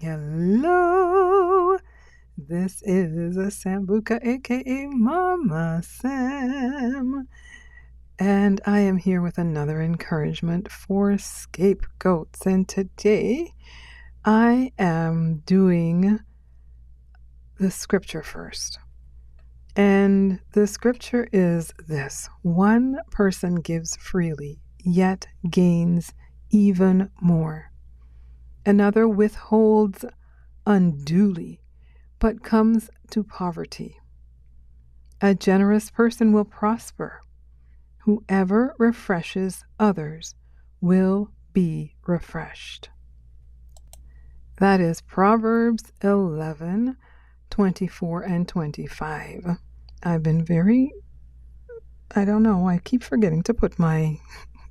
Hello, this is a Sambuka, aka Mama Sam, and I am here with another encouragement for scapegoats. And today I am doing the scripture first. And the scripture is this: one person gives freely, yet gains even more. Another withholds unduly, but comes to poverty. A generous person will prosper. Whoever refreshes others will be refreshed. That is Proverbs 11:24 and 25. I've been I keep forgetting to put my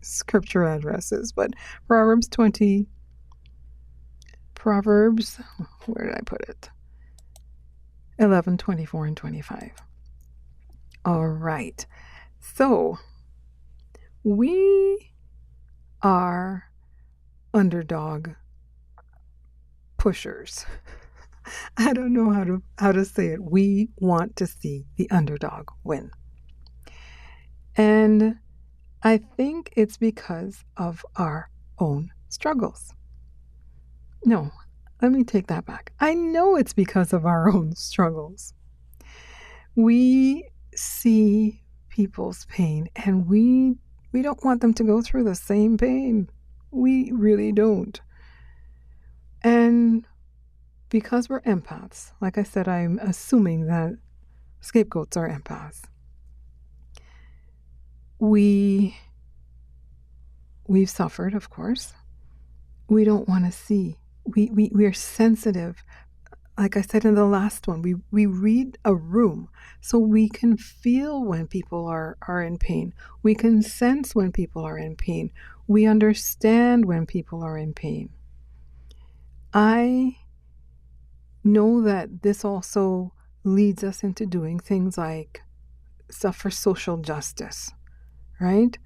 scripture addresses, but Where did I put it? 11:24 and 25. All right. So we are underdog pushers. I don't know how to say it. We want to see the underdog win. And I think it's because of our own struggles. No, let me take that back. I know it's because of our own struggles. We see people's pain and we don't want them to go through the same pain. We really don't. And because we're empaths, like I said, I'm assuming that scapegoats are empaths. We've suffered, of course. We don't want to see. We are sensitive. Like I said in the last one, we read a room, so we can feel when people are in pain. We can sense when people are in pain. We understand when people are in pain. I know that this also leads us into doing things like stuff for social justice, right?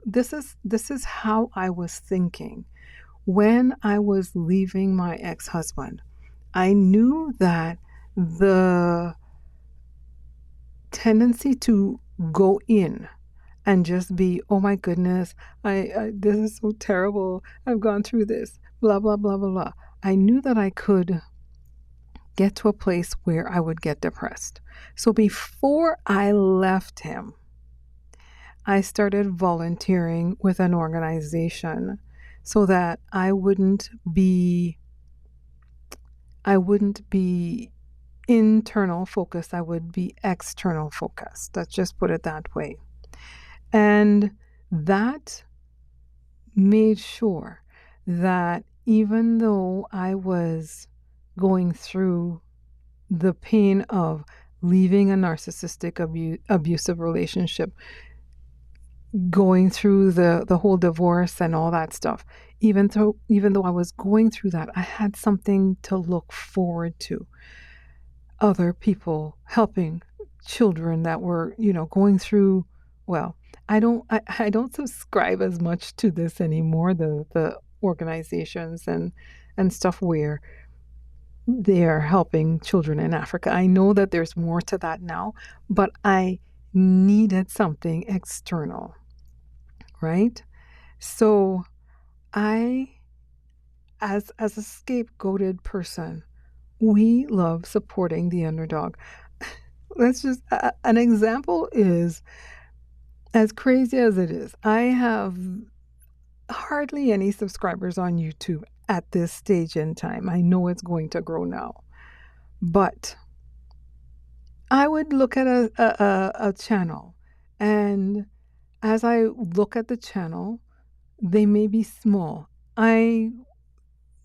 This is how I was thinking when I was leaving my ex-husband. I knew that the tendency to go in and just be, oh my goodness, this is so terrible, I've gone through this, blah, blah, blah, blah, blah. I knew that I could get to a place where I would get depressed. So before I left him, I started volunteering with an organization so that I wouldn't be internal focused, I would be external focused. Let's just put it that way. And that made sure that even though I was going through the pain of leaving a narcissistic abusive relationship, going through the whole divorce and all that stuff, even though I was going through that, I had something to look forward to. Other people helping children that were, going through, well, I don't subscribe as much to this anymore, the organizations and stuff where they are helping children in Africa. I know that there's more to that now, but I needed something external, right? So I, as a scapegoated person, we love supporting the underdog. An example is, as crazy as it is, I have hardly any subscribers on YouTube at this stage in time. I know it's going to grow now, but I would look at a channel, and as I look at the channel, they may be small. I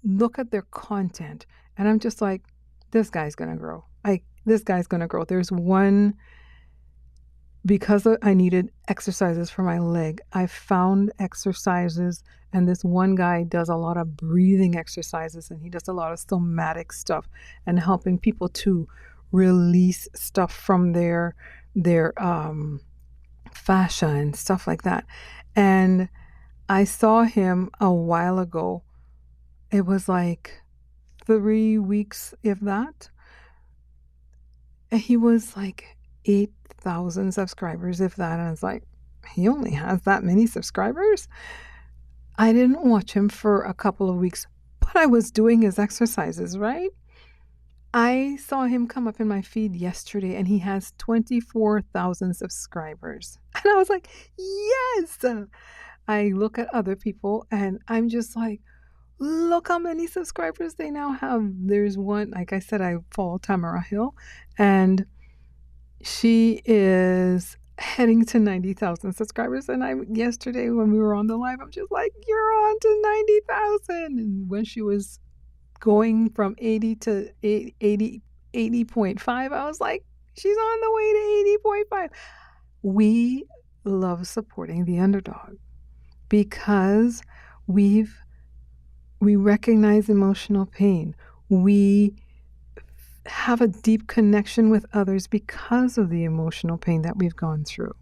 look at their content and I'm just like, this guy's going to grow. This guy's going to grow. There's one, because I needed exercises for my leg, I found exercises, and this one guy does a lot of breathing exercises, and he does a lot of somatic stuff and helping people to release stuff from their fascia and stuff like that. And I saw him a while ago it was like 3 weeks, if that. And he was like 8,000 subscribers, if that. And I was like, he only has that many subscribers? I didn't watch him for a couple of weeks, but I was doing his exercises, right? I saw him come up in my feed yesterday and he has 24,000 subscribers. And I was like, yes. I look at other people and I'm just like, look how many subscribers they now have. There's one, like I said, I follow Tamara Hill, and she is heading to 90,000 subscribers. And yesterday when we were on the live, I'm just like, you're on to 90,000. And when she was going from 80 to 80.5, I was like, she's on the way to 80.5. We love supporting the underdog because we recognize emotional pain. We have a deep connection with others because of the emotional pain that we've gone through,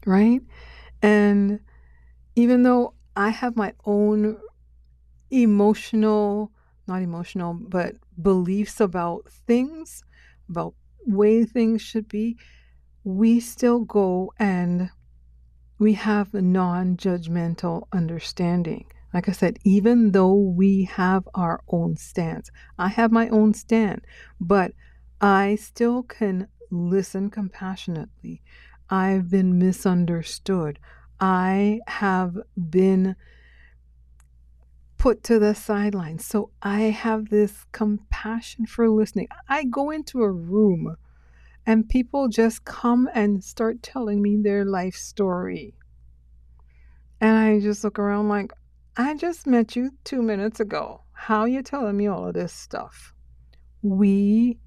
right? And even though I have my own but beliefs about things, about way things should be, we still go and we have a non-judgmental understanding. Like I said, even though we have our own stance, I have my own stand, but I still can listen compassionately. I've been misunderstood. I have been put to the sidelines. So I have this compassion for listening. I go into a room and people just come and start telling me their life story. And I just look around like, I just met you 2 minutes ago. How are you telling me all of this stuff? We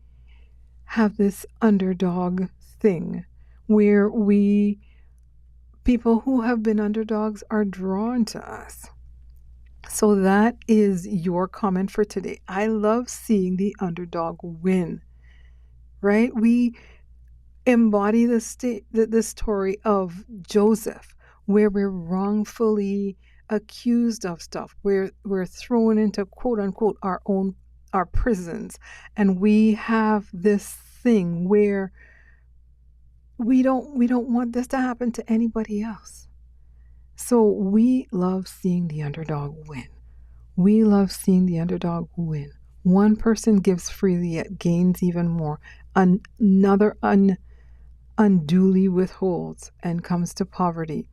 have this underdog thing where people who have been underdogs are drawn to us. So that is your comment for today. I love seeing the underdog win, right? We embody the story of Joseph, where we're wrongfully accused of stuff. We're thrown into quote unquote our prisons, and we have this thing where we don't want this to happen to anybody else. So we love seeing the underdog win. We love seeing the underdog win. One person gives freely, it gains even more. Another unduly withholds and comes to poverty.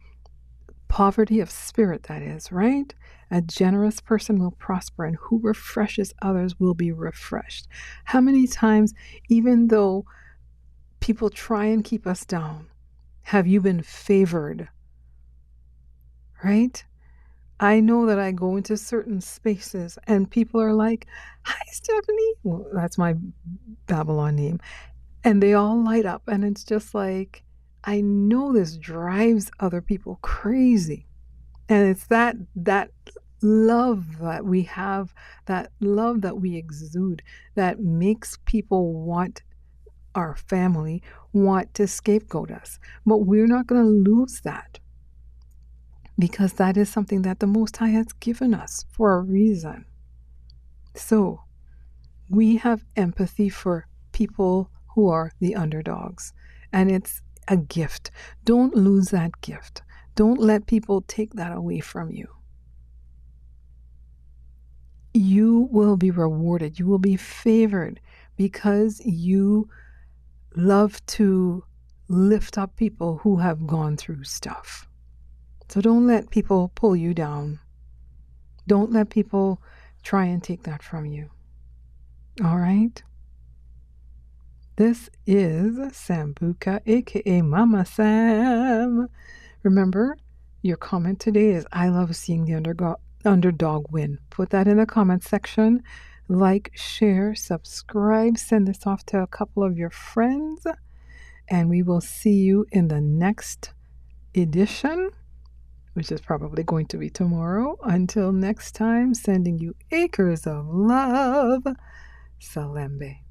Poverty of spirit, that is, right? A generous person will prosper, and who refreshes others will be refreshed. How many times, even though people try and keep us down, have you been favored? Right? I know that I go into certain spaces and people are like, hi, Stephanie. Well, that's my Babylon name. And they all light up. And it's just like, I know this drives other people crazy. And it's that love that we have, that love that we exude, that makes people want our family, want to scapegoat us. But we're not going to lose that, because that is something that the Most High has given us for a reason. So we have empathy for people who are the underdogs, and it's a gift. Don't lose that gift. Don't let people take that away from you. You will be rewarded. You will be favored because you love to lift up people who have gone through stuff. So don't let people pull you down. Don't let people try and take that from you. All right? This is Sambuka, aka Mama Sam. Remember, your comment today is, I love seeing the underdog win. Put that in the comment section. Like, share, subscribe, send this off to a couple of your friends, and we will see you in the next edition, which is probably going to be tomorrow. Until next time, sending you acres of love. Salembe.